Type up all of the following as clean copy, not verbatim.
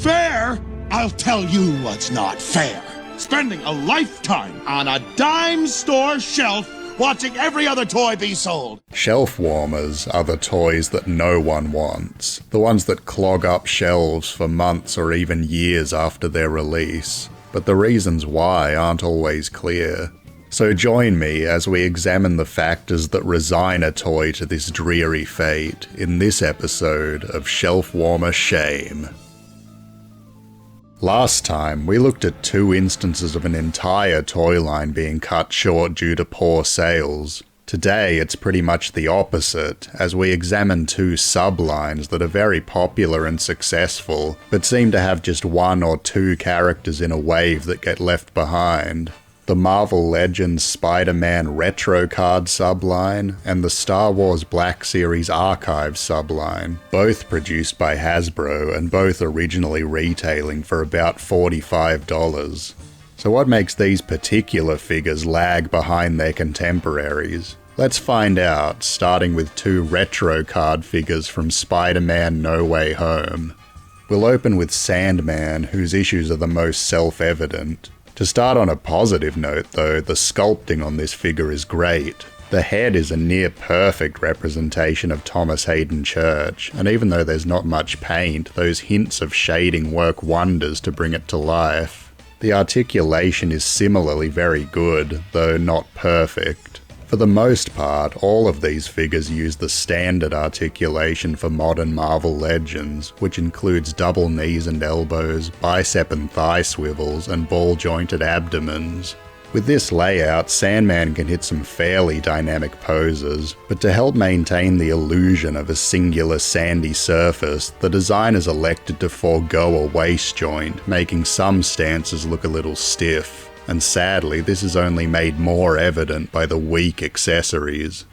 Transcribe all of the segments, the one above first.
Fair? I'll tell you what's not fair. Spending a lifetime on a dime store shelf watching every other toy be sold. Shelfwarmers are the toys that no one wants. The ones that clog up shelves for months or even years after their release. But the reasons why aren't always clear. So join me as we examine the factors that resign a toy to this dreary fate in this episode of Shelfwarmer Shame. Last time, we looked at 2 instances of an entire toy line being cut short due to poor sales. Today, it's pretty much the opposite, as we examine 2 sublines that are very popular and successful, but seem to have just 1 or 2 characters in a wave that get left behind. The Marvel Legends Spider-Man Retro Card subline, and the Star Wars Black Series Archive subline, both produced by Hasbro and both originally retailing for about $45. So what makes these particular figures lag behind their contemporaries? Let's find out, starting with 2 retro card figures from Spider-Man No Way Home. We'll open with Sandman, whose issues are the most self-evident. To start on a positive note though, the sculpting on this figure is great. The head is a near perfect representation of Thomas Hayden Church, and even though there's not much paint, those hints of shading work wonders to bring it to life. The articulation is similarly very good, though not perfect. For the most part, all of these figures use the standard articulation for modern Marvel Legends, which includes double knees and elbows, bicep and thigh swivels, and ball-jointed abdomens. With this layout, Sandman can hit some fairly dynamic poses, but to help maintain the illusion of a singular sandy surface, the designers elected to forego a waist joint, making some stances look a little stiff. And sadly, this is only made more evident by the weak accessories.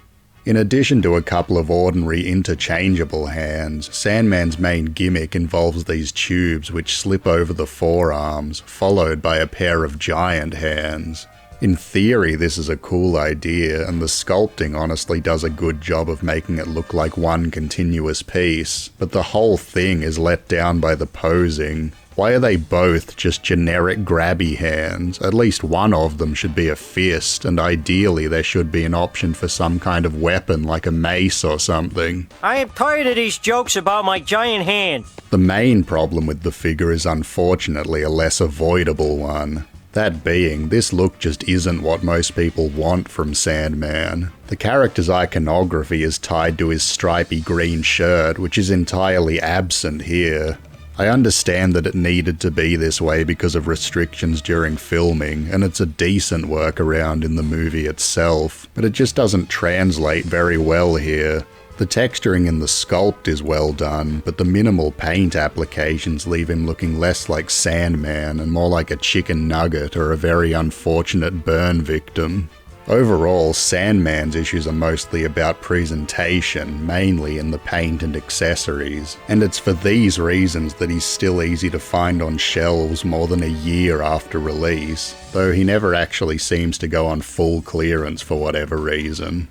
In addition to a couple of ordinary interchangeable hands, Sandman's main gimmick involves these tubes which slip over the forearms, followed by a pair of giant hands. In theory, this is a cool idea, and the sculpting honestly does a good job of making it look like one continuous piece, but the whole thing is let down by the posing. Why are they both just generic grabby hands? At least one of them should be a fist, and ideally there should be an option for some kind of weapon like a mace or something. I am tired of these jokes about my giant hand. The main problem with the figure is unfortunately a less avoidable one. That being, this look just isn't what most people want from Sandman. The character's iconography is tied to his stripy green shirt, which is entirely absent here. I understand that it needed to be this way because of restrictions during filming, and it's a decent workaround in the movie itself, but it just doesn't translate very well here. The texturing in the sculpt is well done, but the minimal paint applications leave him looking less like Sandman and more like a chicken nugget or a very unfortunate burn victim. Overall, Sandman's issues are mostly about presentation, mainly in the paint and accessories, and it's for these reasons that he's still easy to find on shelves more than a year after release, though he never actually seems to go on full clearance for whatever reason.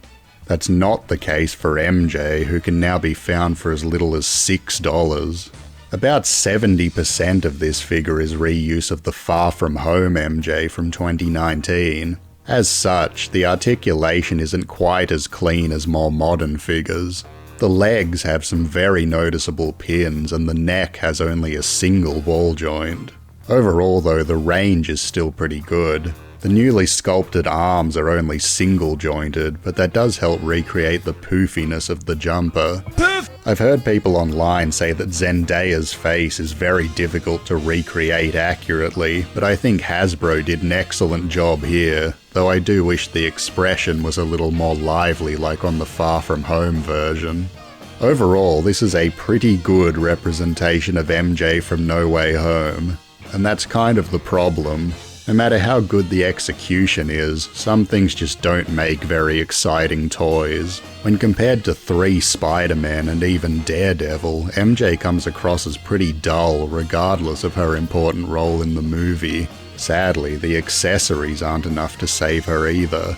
That's not the case for MJ, who can now be found for as little as $6. About 70% of this figure is reuse of the Far From Home MJ from 2019. As such, the articulation isn't quite as clean as more modern figures. The legs have some very noticeable pins, and the neck has only a single ball joint. Overall though, the range is still pretty good. The newly sculpted arms are only single jointed, but that does help recreate the poofiness of the jumper. Poof! I've heard people online say that Zendaya's face is very difficult to recreate accurately, but I think Hasbro did an excellent job here, though I do wish the expression was a little more lively like on the Far From Home version. Overall, this is a pretty good representation of MJ from No Way Home, and that's kind of the problem. No matter how good the execution is, some things just don't make very exciting toys. When compared to 3 Spider-Man and even Daredevil, MJ comes across as pretty dull regardless of her important role in the movie. Sadly, the accessories aren't enough to save her either.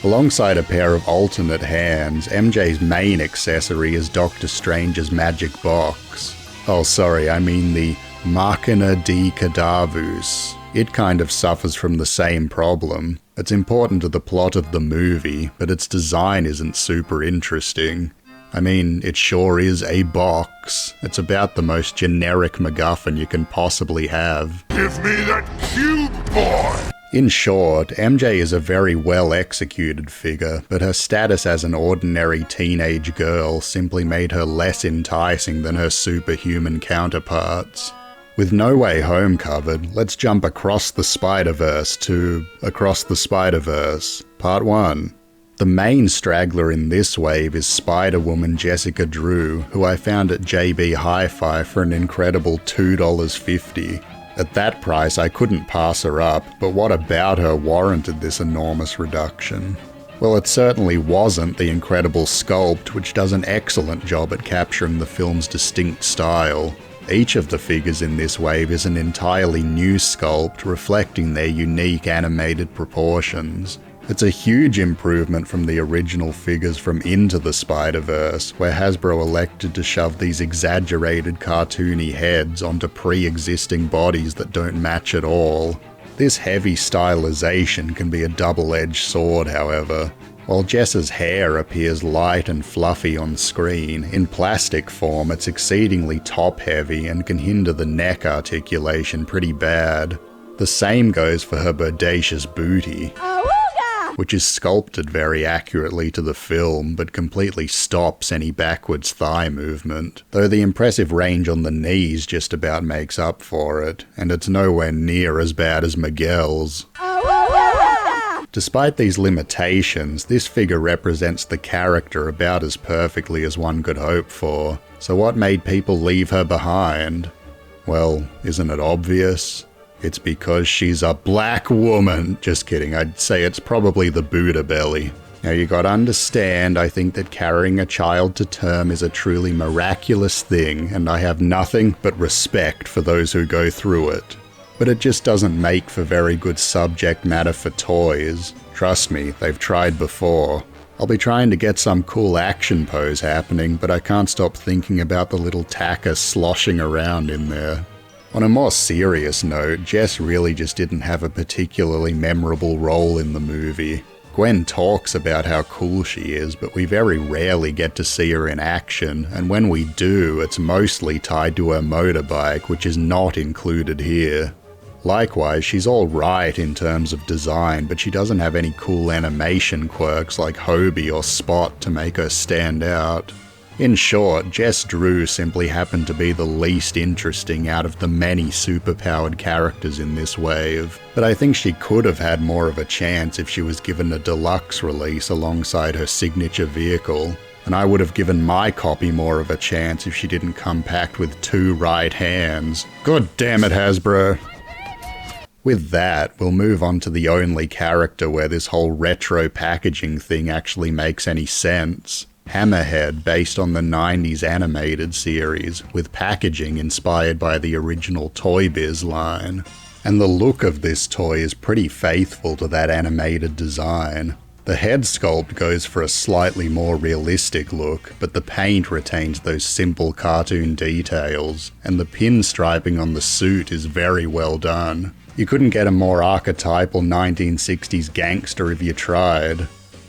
Alongside a pair of alternate hands, MJ's main accessory is Doctor Strange's magic box. Oh sorry, I mean the Machina de Cadavus. It kind of suffers from the same problem. It's important to the plot of the movie, but its design isn't super interesting. I mean, it sure is a box. It's about the most generic MacGuffin you can possibly have. Give me that cube, boy! In short, MJ is a very well executed figure, but her status as an ordinary teenage girl simply made her less enticing than her superhuman counterparts. With No Way Home covered, let's jump across the Spider-Verse to Across the Spider-Verse, Part 1. The main straggler in this wave is Spider-Woman Jessica Drew, who I found at JB Hi-Fi for an incredible $2.50. At that price I couldn't pass her up, but what about her warranted this enormous reduction? Well, it certainly wasn't the incredible sculpt, which does an excellent job at capturing the film's distinct style. Each of the figures in this wave is an entirely new sculpt, reflecting their unique animated proportions. It's a huge improvement from the original figures from Into the Spider-Verse, where Hasbro elected to shove these exaggerated cartoony heads onto pre-existing bodies that don't match at all. This heavy stylization can be a double-edged sword, however. While Jess's hair appears light and fluffy on screen, in plastic form it's exceedingly top-heavy and can hinder the neck articulation pretty bad. The same goes for her bodacious booty, which is sculpted very accurately to the film, but completely stops any backwards thigh movement, though the impressive range on the knees just about makes up for it, and it's nowhere near as bad as Miguel's. Despite these limitations, this figure represents the character about as perfectly as one could hope for, so what made people leave her behind? Well, isn't it obvious? It's because she's a black woman. Just kidding, I'd say it's probably the Buddha belly. Now you gotta understand, I think that carrying a child to term is a truly miraculous thing, and I have nothing but respect for those who go through it. But it just doesn't make for very good subject matter for toys. Trust me, they've tried before. I'll be trying to get some cool action pose happening, but I can't stop thinking about the little tacker sloshing around in there. On a more serious note, Jess really just didn't have a particularly memorable role in the movie. Gwen talks about how cool she is, but we very rarely get to see her in action, and when we do, it's mostly tied to her motorbike, which is not included here. Likewise, she's alright in terms of design, but she doesn't have any cool animation quirks like Hobie or Spot to make her stand out. In short, Jess Drew simply happened to be the least interesting out of the many superpowered characters in this wave, but I think she could have had more of a chance if she was given a deluxe release alongside her signature vehicle, and I would have given my copy more of a chance if she didn't come packed with 2 right hands. God damn it, Hasbro! With that, we'll move on to the only character where this whole retro packaging thing actually makes any sense. Hammerhead, based on the 90s animated series, with packaging inspired by the original Toy Biz line. And the look of this toy is pretty faithful to that animated design. The head sculpt goes for a slightly more realistic look, but the paint retains those simple cartoon details, and the pinstriping on the suit is very well done. You couldn't get a more archetypal 1960s gangster if you tried.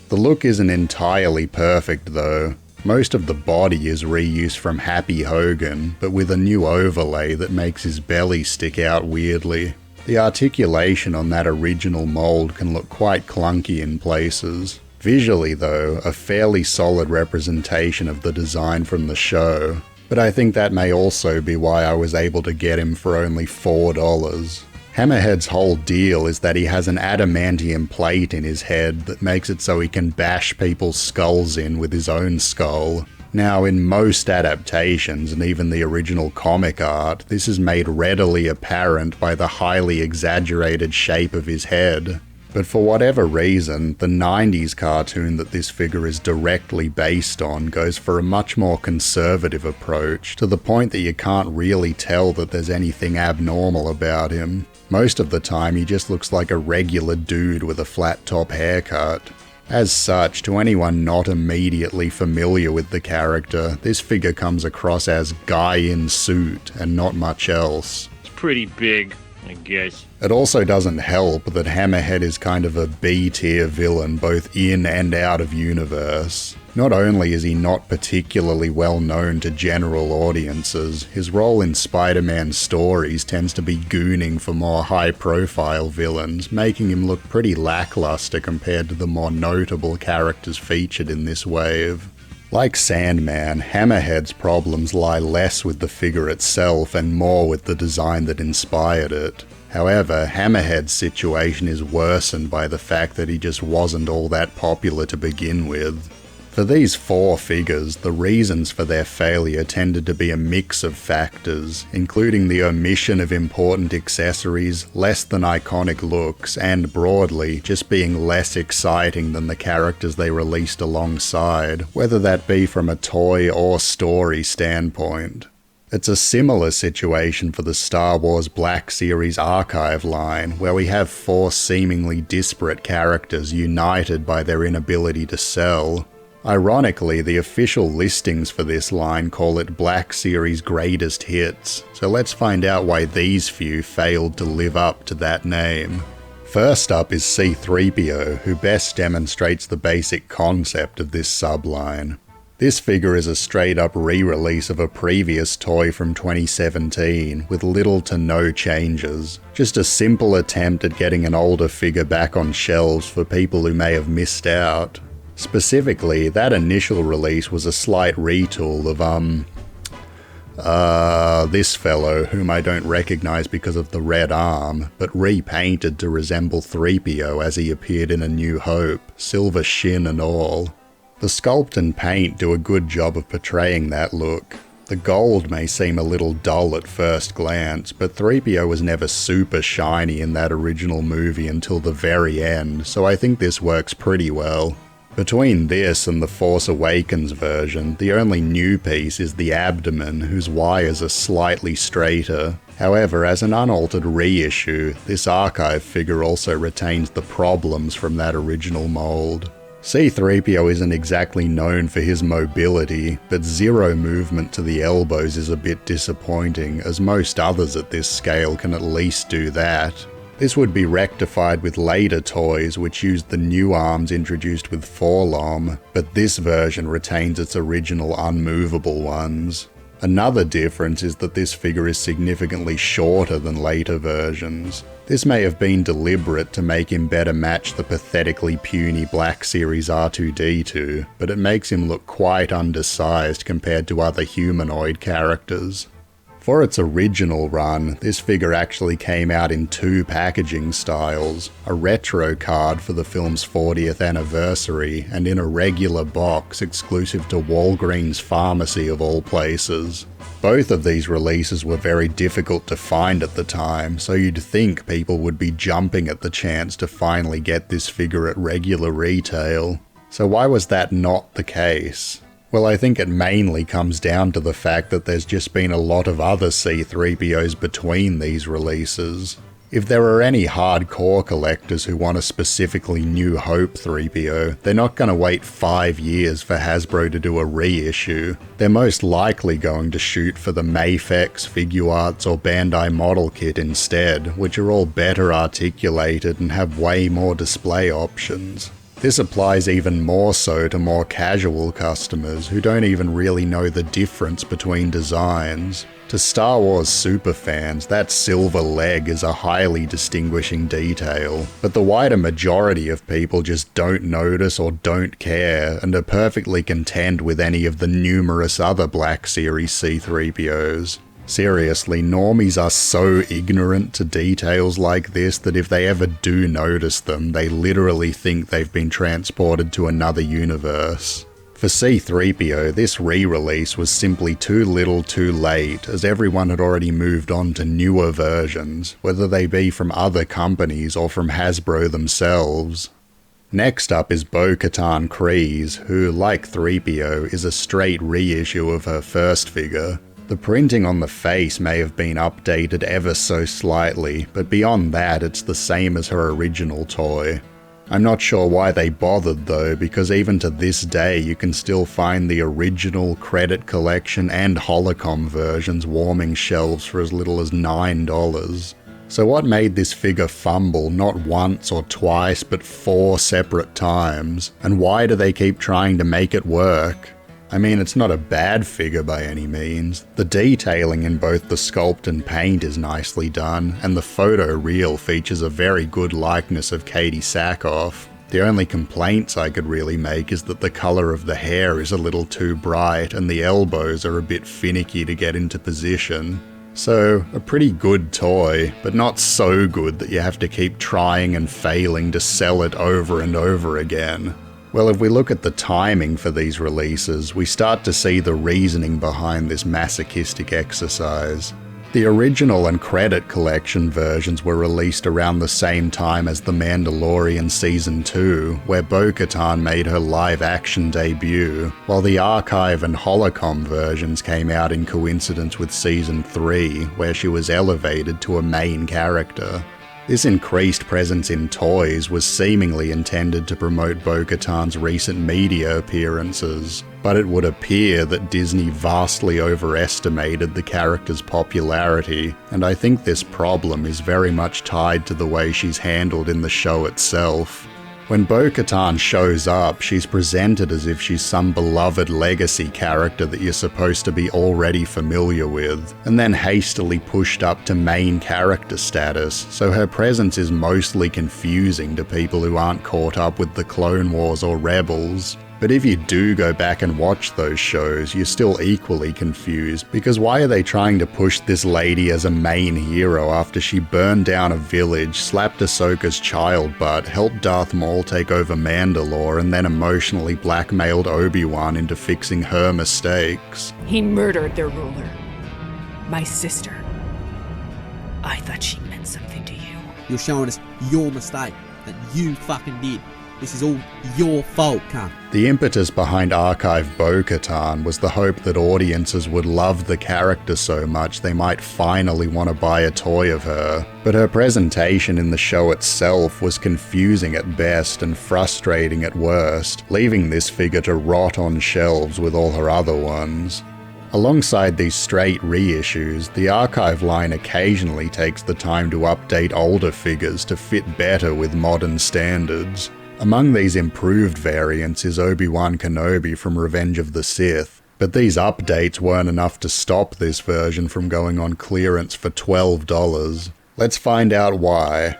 The look isn't entirely perfect though. Most of the body is reused from Happy Hogan, but with a new overlay that makes his belly stick out weirdly. The articulation on that original mold can look quite clunky in places. Visually though, a fairly solid representation of the design from the show, but I think that may also be why I was able to get him for only $4. Hammerhead's whole deal is that he has an adamantium plate in his head that makes it so he can bash people's skulls in with his own skull. Now, in most adaptations, and even the original comic art, this is made readily apparent by the highly exaggerated shape of his head. But for whatever reason, the 90s cartoon that this figure is directly based on goes for a much more conservative approach, to the point that you can't really tell that there's anything abnormal about him. Most of the time he just looks like a regular dude with a flat top haircut. As such, to anyone not immediately familiar with the character, this figure comes across as guy in suit and not much else. It's pretty big, I guess. It also doesn't help that Hammerhead is kind of a B-tier villain both in and out of universe. Not only is he not particularly well known to general audiences, his role in Spider-Man stories tends to be gooning for more high-profile villains, making him look pretty lackluster compared to the more notable characters featured in this wave. Like Sandman, Hammerhead's problems lie less with the figure itself and more with the design that inspired it. However, Hammerhead's situation is worsened by the fact that he just wasn't all that popular to begin with. For these 4 figures, the reasons for their failure tended to be a mix of factors, including the omission of important accessories, less than iconic looks, and broadly, just being less exciting than the characters they released alongside, whether that be from a toy or story standpoint. It's a similar situation for the Star Wars Black Series Archive line, where we have 4 seemingly disparate characters united by their inability to sell. Ironically, the official listings for this line call it Black Series Greatest Hits, so let's find out why these few failed to live up to that name. First up is C-3PO, who best demonstrates the basic concept of this subline. This figure is a straight-up re-release of a previous toy from 2017, with little to no changes. Just a simple attempt at getting an older figure back on shelves for people who may have missed out. Specifically, that initial release was a slight retool of, this fellow, whom I don't recognize because of the red arm, but repainted to resemble 3PO as he appeared in A New Hope, silver shin and all. The sculpt and paint do a good job of portraying that look. The gold may seem a little dull at first glance, but 3PO was never super shiny in that original movie until the very end, so I think this works pretty well. Between this and the Force Awakens version, the only new piece is the abdomen, whose wires are slightly straighter. However, as an unaltered reissue, this archive figure also retains the problems from that original mold. C-3PO isn't exactly known for his mobility, but zero movement to the elbows is a bit disappointing, as most others at this scale can at least do that. This would be rectified with later toys which used the new arms introduced with 4LOM, but this version retains its original unmovable ones. Another difference is that this figure is significantly shorter than later versions. This may have been deliberate to make him better match the pathetically puny Black Series R2-D2, but it makes him look quite undersized compared to other humanoid characters. For its original run, this figure actually came out in 2 packaging styles, a retro card for the film's 40th anniversary, and in a regular box exclusive to Walgreens Pharmacy of all places. Both of these releases were very difficult to find at the time, so you'd think people would be jumping at the chance to finally get this figure at regular retail. So why was that not the case? Well, I think it mainly comes down to the fact that there's just been a lot of other C-3POs between these releases. If there are any hardcore collectors who want a specifically New Hope 3PO, they're not going to wait 5 years for Hasbro to do a reissue. They're most likely going to shoot for the Mafex, Figuarts, or Bandai model kit instead, which are all better articulated and have way more display options. This applies even more so to more casual customers who don't even really know the difference between designs. To Star Wars superfans, that silver leg is a highly distinguishing detail, but the wider majority of people just don't notice or don't care and are perfectly content with any of the numerous other Black Series C-3POs. Seriously, normies are so ignorant to details like this that if they ever do notice them, they literally think they've been transported to another universe. For C-3PO, this re-release was simply too little too late, as everyone had already moved on to newer versions, whether they be from other companies or from Hasbro themselves. Next up is Bo-Katan Kryze, who, like 3PO, is a straight reissue of her first figure. The printing on the face may have been updated ever so slightly, but beyond that it's the same as her original toy. I'm not sure why they bothered though, because even to this day you can still find the original, credit collection and holocom versions warming shelves for as little as $9. So what made this figure fumble not once or twice but 4 separate times? And why do they keep trying to make it work? I mean, it's not a bad figure by any means. The detailing in both the sculpt and paint is nicely done, and the photo reel features a very good likeness of Katie Sackhoff. The only complaints I could really make is that the colour of the hair is a little too bright and the elbows are a bit finicky to get into position. So, a pretty good toy, but not so good that you have to keep trying and failing to sell it over and over again. Well, if we look at the timing for these releases, we start to see the reasoning behind this masochistic exercise. The original and credit collection versions were released around the same time as The Mandalorian Season 2, where Bo-Katan made her live-action debut, while the archive and holocom versions came out in coincidence with Season 3, where she was elevated to a main character. This increased presence in toys was seemingly intended to promote Bo-Katan's recent media appearances, but it would appear that Disney vastly overestimated the character's popularity, and I think this problem is very much tied to the way she's handled in the show itself. When Bo-Katan shows up, she's presented as if she's some beloved legacy character that you're supposed to be already familiar with, and then hastily pushed up to main character status, so her presence is mostly confusing to people who aren't caught up with the Clone Wars or Rebels. But if you do go back and watch those shows, you're still equally confused, because why are they trying to push this lady as a main hero after she burned down a village, slapped Ahsoka's child butt, helped Darth Maul take over Mandalore, and then emotionally blackmailed Obi-Wan into fixing her mistakes? He murdered their ruler. My sister. I thought she meant something to you. You're showing us your mistake that you fucking did. This is all your fault, cunt. The impetus behind Archive Bo-Katan was the hope that audiences would love the character so much they might finally want to buy a toy of her. But her presentation in the show itself was confusing at best and frustrating at worst, leaving this figure to rot on shelves with all her other ones. Alongside these straight reissues, the Archive line occasionally takes the time to update older figures to fit better with modern standards. Among these improved variants is Obi-Wan Kenobi from Revenge of the Sith, but these updates weren't enough to stop this version from going on clearance for $12. Let's find out why.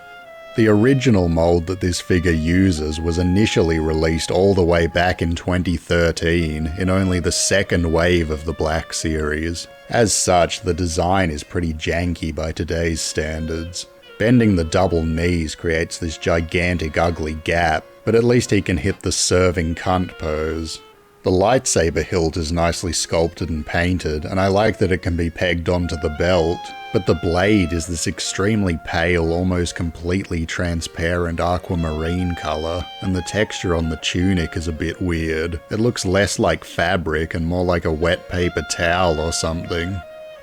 The original mold that this figure uses was initially released all the way back in 2013 in only the second wave of the Black Series. As such, the design is pretty janky by today's standards. Bending the double knees creates this gigantic ugly gap, but at least he can hit the serving cunt pose. The lightsaber hilt is nicely sculpted and painted, and I like that it can be pegged onto the belt, but the blade is this extremely pale, almost completely transparent aquamarine colour, and the texture on the tunic is a bit weird. It looks less like fabric and more like a wet paper towel or something.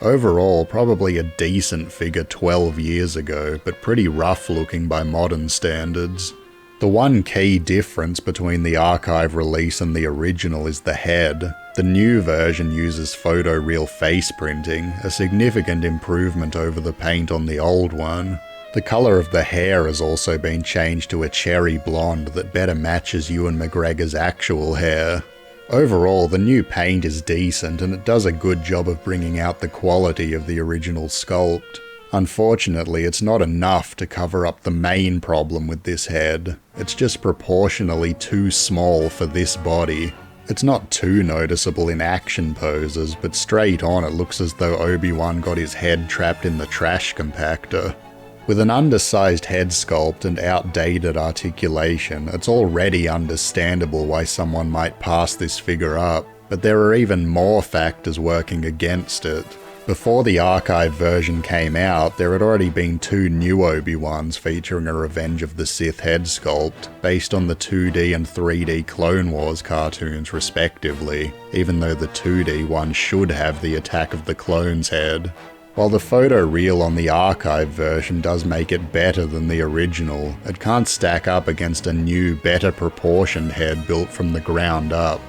Overall, probably a decent figure 12 years ago, but pretty rough looking by modern standards. The one key difference between the archive release and the original is the head. The new version uses photoreal face printing, a significant improvement over the paint on the old one. The colour of the hair has also been changed to a cherry blonde that better matches Ewan McGregor's actual hair. Overall, the new paint is decent and it does a good job of bringing out the quality of the original sculpt. Unfortunately, it's not enough to cover up the main problem with this head. It's just proportionally too small for this body. It's not too noticeable in action poses, but straight on it looks as though Obi-Wan got his head trapped in the trash compactor. With an undersized head sculpt and outdated articulation, it's already understandable why someone might pass this figure up, but there are even more factors working against it. Before the archive version came out, there had already been 2 new Obi-Wans featuring a Revenge of the Sith head sculpt, based on the 2D and 3D Clone Wars cartoons respectively, even though the 2D one should have the Attack of the Clones head. While the photo reel on the archive version does make it better than the original, it can't stack up against a new, better proportioned head built from the ground up.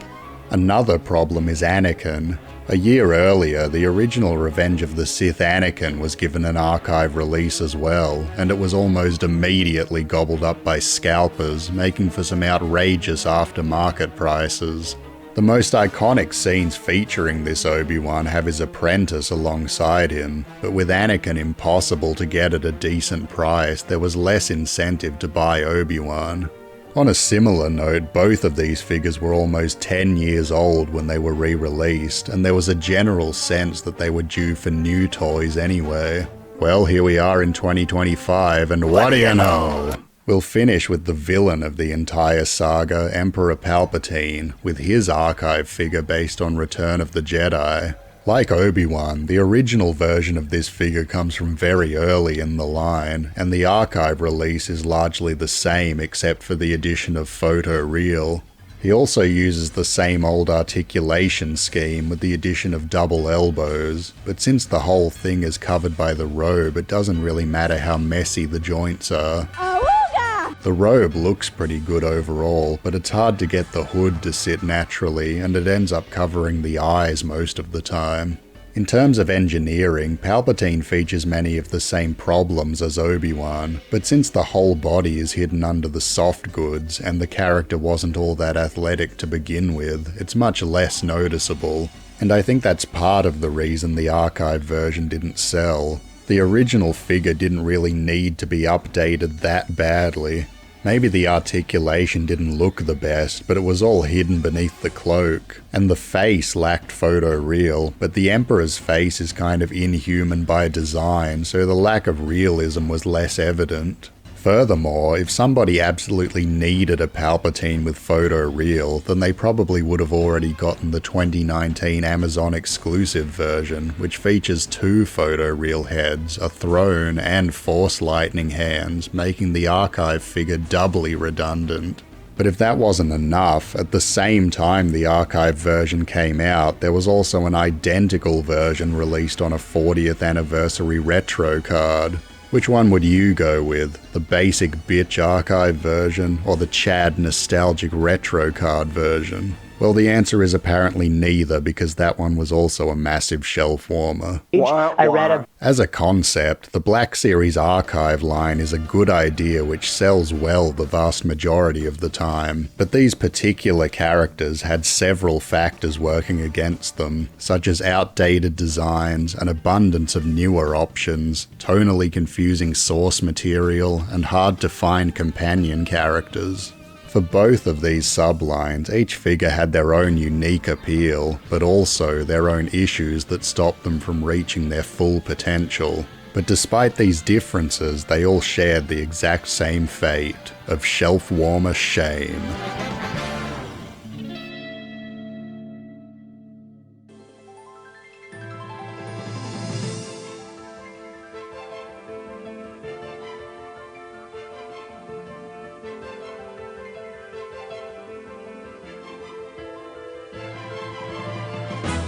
Another problem is Anakin. A year earlier, the original Revenge of the Sith Anakin was given an archive release as well, and it was almost immediately gobbled up by scalpers, making for some outrageous aftermarket prices. The most iconic scenes featuring this Obi-Wan have his apprentice alongside him, but with Anakin impossible to get at a decent price, there was less incentive to buy Obi-Wan. On a similar note, both of these figures were almost 10 years old when they were re-released, and there was a general sense that they were due for new toys anyway. Well, here we are in 2025, and what do you know? We'll finish with the villain of the entire saga, Emperor Palpatine, with his archive figure based on Return of the Jedi. Like Obi-Wan, the original version of this figure comes from very early in the line, and the archive release is largely the same except for the addition of photo reel. He also uses the same old articulation scheme with the addition of double elbows, but since the whole thing is covered by the robe, it doesn't really matter how messy the joints are. The robe looks pretty good overall, but it's hard to get the hood to sit naturally, and it ends up covering the eyes most of the time. In terms of engineering, Palpatine features many of the same problems as Obi-Wan, but since the whole body is hidden under the soft goods, and the character wasn't all that athletic to begin with, it's much less noticeable, and I think that's part of the reason the archive version didn't sell. The original figure didn't really need to be updated that badly. Maybe the articulation didn't look the best, but it was all hidden beneath the cloak. And the face lacked photo reel, but the Emperor's face is kind of inhuman by design, so the lack of realism was less evident. Furthermore, if somebody absolutely needed a Palpatine with photo reel, then they probably would have already gotten the 2019 Amazon exclusive version, which features 2 photo reel heads, a throne, and Force lightning hands, making the archive figure doubly redundant. But if that wasn't enough, at the same time the archive version came out, there was also an identical version released on a 40th anniversary retro card. Which one would you go with? The basic bitch archive version, or the Chad nostalgic retro card version? Well, the answer is apparently neither, because that one was also a massive shelf-warmer. As a concept, the Black Series archive line is a good idea which sells well the vast majority of the time, but these particular characters had several factors working against them, such as outdated designs, an abundance of newer options, tonally confusing source material, and hard-to-find companion characters. For both of these sublines, each figure had their own unique appeal, but also their own issues that stopped them from reaching their full potential. But despite these differences, they all shared the exact same fate of Shelfwarmer shame.